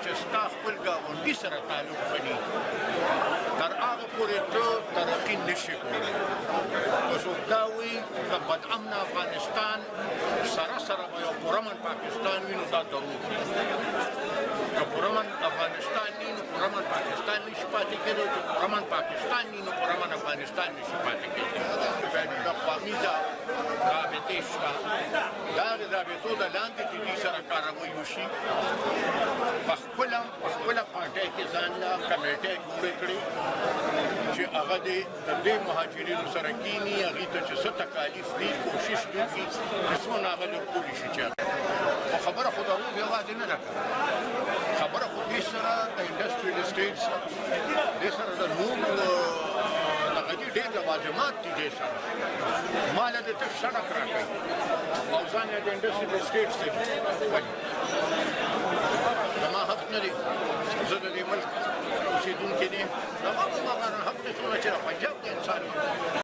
چې ستا خپل ګاونډي سره تعلق بني تر هغه پورې ته ترقي نشي کولی. که څوک دا وایي د بدامن افغانستان سره سره به یو پرامن پاکستان وي نو دا دروغ دی. که پرامن افغانستان وي نو پرامن پاکستان نشي پاتې کېدی، چې پرامن پاکستان وي نو پرامن افغانستان نشي پاتې کېدی. بین الاقوامیزه رابطې شته، د هغې رابطو د لاندې چې دوی سره کاروي وشي، په خپله پارټۍ کې ځان له کمیټۍ جوړې کړي چې هغه د دې مهاجرینو سره کیني، هغوی ته چې څه تکالیف دي کوشش وکړي چې څونه هغه لرکولي شي. چې خو خبره خو د روغ یوازې نه ده، خبره خو دې سره د انډسټریل اسټیټس دې سره د نورو دغه دي ډېر لوازمات دي دې سره. ما له دې تک سړک راکوي او ځان یې د انډسټریل اسټیټس دی. ولې زما حق نه دی، زه د دې ملک اوسېدونکی دی، زما په هغه حق دی څومره چې د پنجاب د انسان یم.